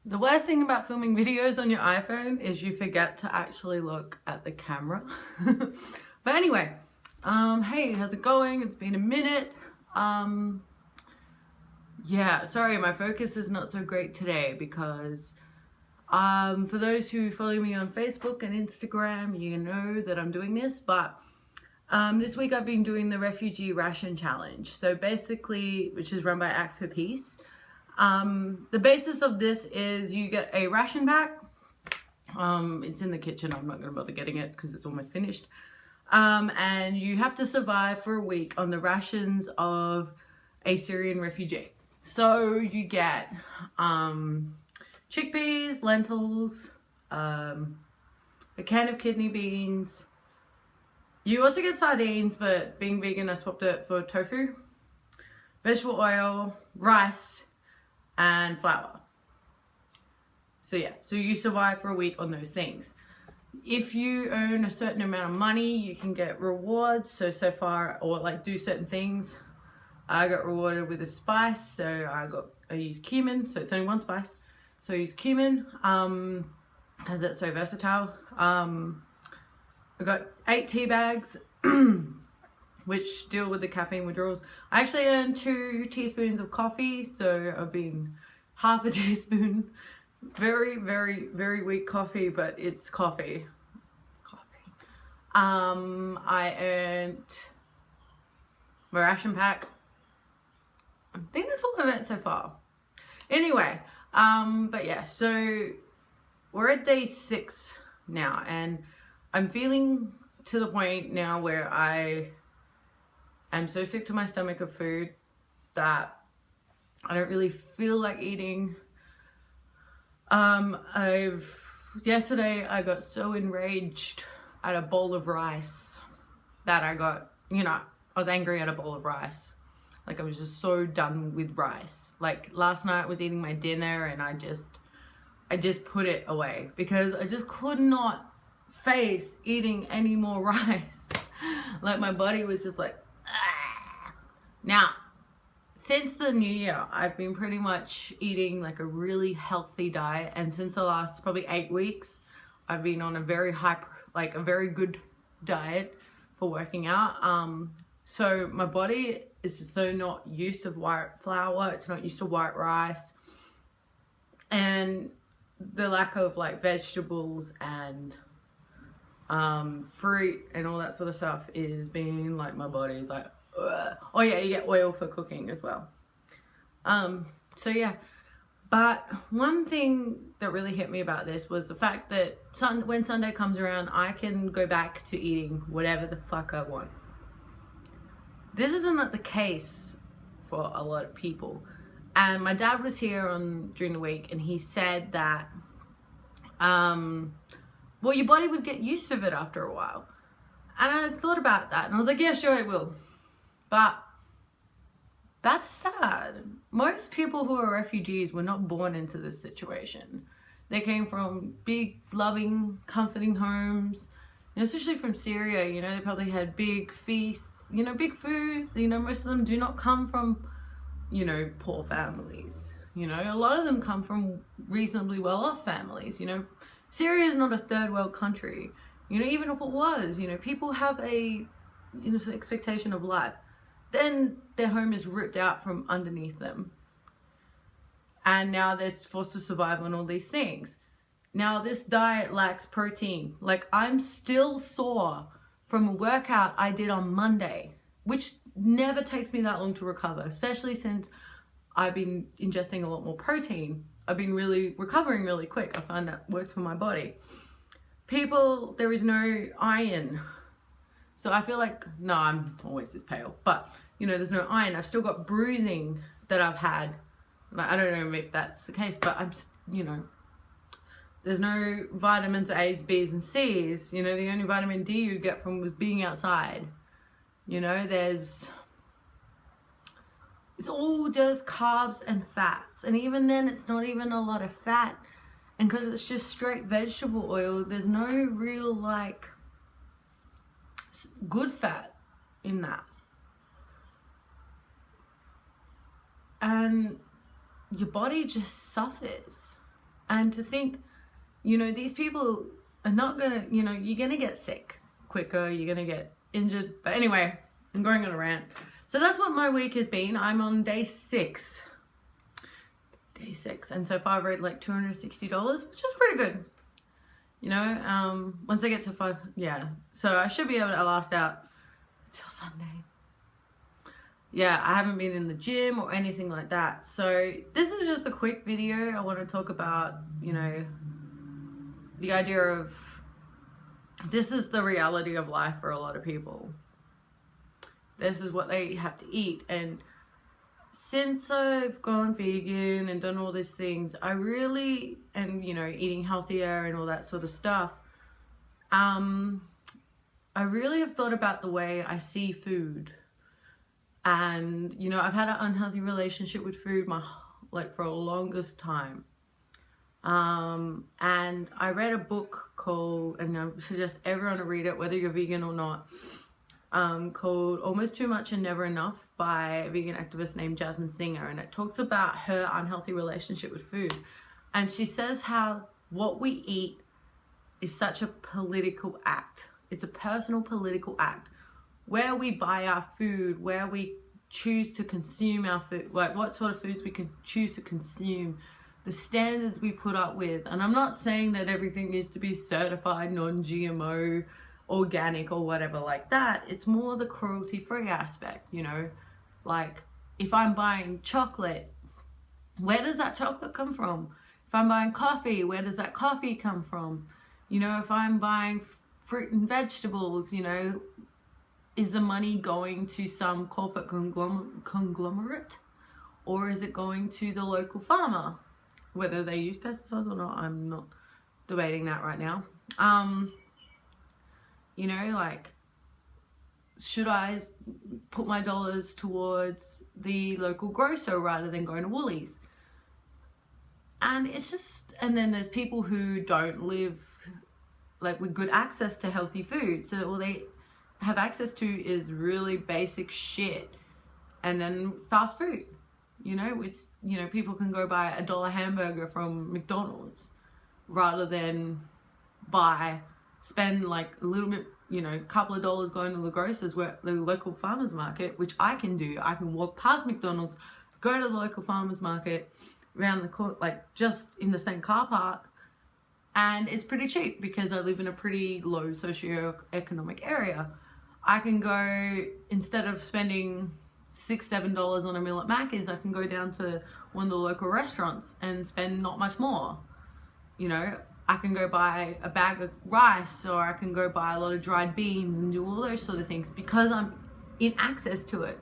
The worst thing about filming videos on your iPhone is you forget to actually look at the camera. But anyway, hey, how's it going? It's been a minute. Yeah, sorry, my focus is not so great today because for those who follow me on Facebook and Instagram, you know that I'm doing this, but this week I've been doing the Refugee Ration Challenge. So basically, which is run by Act for Peace. The basis of this is you get a ration pack. It's in the kitchen. I'm not going to bother getting it because it's almost finished. And you have to survive for a week on the rations of a Syrian refugee. So you get chickpeas, lentils, a can of kidney beans. You also get sardines, but being vegan, I swapped it for tofu, vegetable oil, rice, and flour. So yeah, so you survive for a week on those things. If you earn a certain amount of money, you can get rewards. So far, or like do certain things. I got rewarded with a spice, so I used cumin, so it's only one spice. So I use cumin, because it's so versatile. I got 8 tea bags, which deal with the caffeine withdrawals. I actually earned 2 teaspoons of coffee, so I've been half a teaspoon. Very, very, very weak coffee, but it's coffee. I earned my ration pack. I think that's all I've earned so far. Anyway, but yeah, so we're at day 6 now, and I'm feeling to the point now where I am so sick to my stomach of food that I don't really feel like eating. Yesterday I got so enraged at a bowl of rice that I got, I was angry at a bowl of rice. Like, I was just so done with rice. Like, last night I was eating my dinner and I just put it away because I just could not face eating any more rice. Like, my body was just like, ah. Now, since the new year, I've been pretty much eating like a really healthy diet, and since the last probably 8 weeks, I've been on a very a very good diet for working out. So my body is just so not used to white flour, it's not used to white rice, and the lack of like vegetables and fruit and all that sort of stuff is being like, my body's like, ugh. Oh yeah, you get oil for cooking as well. So yeah, but one thing that really hit me about this was the fact that when Sunday comes around, I can go back to eating whatever the fuck I want. This isn't the case for a lot of people. And my dad was here during the week, and he said that, well, your body would get used to it after a while. And I thought about that, and I was like, yeah, sure, it will. But that's sad. Most people who are refugees were not born into this situation. They came from big, loving, comforting homes, especially from Syria. They probably had big feasts, big food. Most of them do not come from, poor families. A lot of them come from reasonably well-off families. Syria is not a third world country. Even if it was, people have a expectation of life. Then their home is ripped out from underneath them. And now they're forced to survive on all these things. Now this diet lacks protein. Like, I'm still sore from a workout I did on Monday, which never takes me that long to recover, especially since I've been ingesting a lot more protein. I've been really recovering really quick. I find that works for my body. There is no iron. So I feel like, no, I'm always this pale, but there's no iron. I've still got bruising that I've had. I don't know if that's the case, but there's no vitamins A's, B's, and C's. The only vitamin D you get from was being outside. It's all just carbs and fats. And even then, it's not even a lot of fat. And because it's just straight vegetable oil, there's no real, good fat in that. And your body just suffers. And to think, you know, these people are not gonna, you know, you're gonna get sick quicker, you're gonna get injured. But anyway, I'm going on a rant. So that's what my week has been. I'm on day 6. And so far I've raised like $260, which is pretty good. You know, once I get to 5, yeah. So I should be able to last out till Sunday. Yeah, I haven't been in the gym or anything like that. So this is just a quick video. I want to talk about, you know, the idea of this is the reality of life for a lot of people. This is what they have to eat. And since I've gone vegan and done all these things, I really, and you know, eating healthier and all that sort of stuff, I really have thought about the way I see food. And you know, I've had an unhealthy relationship with food for the longest time. And I read a book called, and I suggest everyone to read it, whether you're vegan or not, called Almost Too Much and Never Enough by a vegan activist named Jasmine Singer. And it talks about her unhealthy relationship with food. And she says how what we eat is such a political act. It's a personal political act. Where we buy our food, where we choose to consume our food, like what sort of foods we can choose to consume, the standards we put up with. And I'm not saying that everything needs to be certified non-GMO, organic or whatever like that. It's more the cruelty-free aspect, you know. Like if I'm buying chocolate, where does that chocolate come from? If I'm buying coffee, where does that coffee come from? You know, if I'm buying fruit and vegetables, you know, is the money going to some corporate conglomerate, or is it going to the local farmer? Whether they use pesticides or not, I'm not debating that right now. You know, like, should I put my dollars towards the local grocer rather than going to Woolies? And it's just, and then there's people who don't live like with good access to healthy food. So all they have access to is really basic shit, and then fast food. You know, it's, you know, people can go buy a $1 hamburger from McDonald's rather than spend like a little bit, you know, a couple of dollars going to the grocers, where the local farmers market, which I can do. I can walk past McDonald's, go to the local farmers market around the corner, like just in the same car park, and it's pretty cheap because I live in a pretty low socioeconomic area. I can go, instead of spending $6-7 on a meal at Macca's, I can go down to one of the local restaurants and spend not much more. You know, I can go buy a bag of rice, or I can go buy a lot of dried beans and do all those sort of things because I'm in access to it.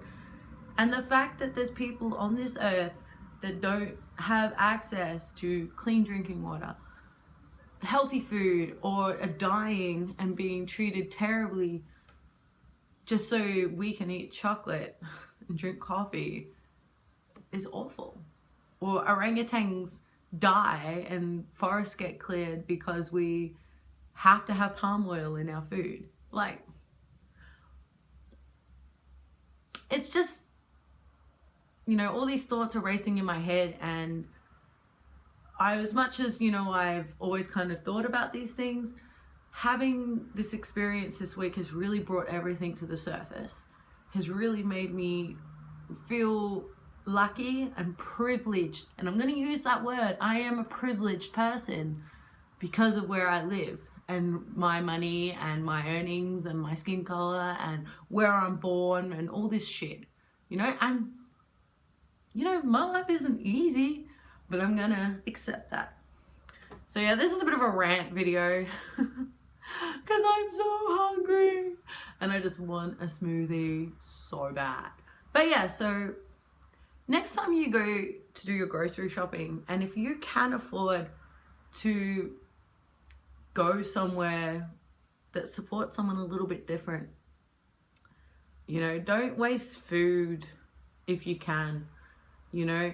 And the fact that there's people on this earth that don't have access to clean drinking water, healthy food, or are dying and being treated terribly just so we can eat chocolate and drink coffee is awful. Or orangutans die and forests get cleared because we have to have palm oil in our food. Like, it's just, you know, all these thoughts are racing in my head, and as much as, you know, I've always kind of thought about these things, having this experience this week has really brought everything to the surface, has really made me feel lucky and privileged. And I'm going to use that word. I am a privileged person because of where I live and my money and my earnings and my skin color and where I'm born and all this shit, you know. And, you know, my life isn't easy, but I'm going to accept that. So yeah, this is a bit of a rant video because I'm so hungry and I just want a smoothie so bad. But yeah, so next time you go to do your grocery shopping, and if you can afford to go somewhere that supports someone a little bit different, you know, don't waste food if you can. You know,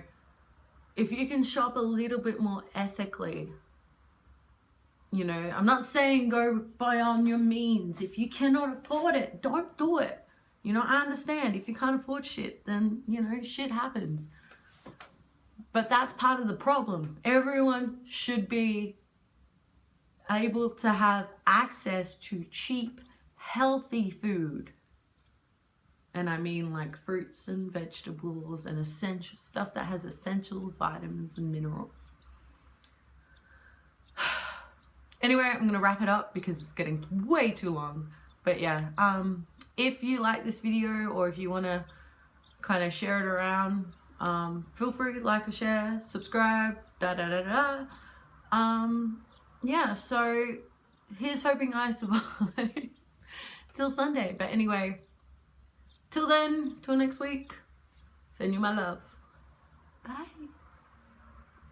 if you can shop a little bit more ethically, you know, I'm not saying go buy on your means. If you cannot afford it, don't do it. You know, I understand if you can't afford shit, then, you know, shit happens. But that's part of the problem. Everyone should be able to have access to cheap, healthy food. And I mean like fruits and vegetables and essential stuff that has essential vitamins and minerals. Anyway, I'm going to wrap it up because it's getting way too long. But yeah, if you like this video or if you want to kind of share it around, feel free to like or share, subscribe, yeah, so here's hoping I survive till Sunday. But anyway, till then, till next week, send you my love. Bye.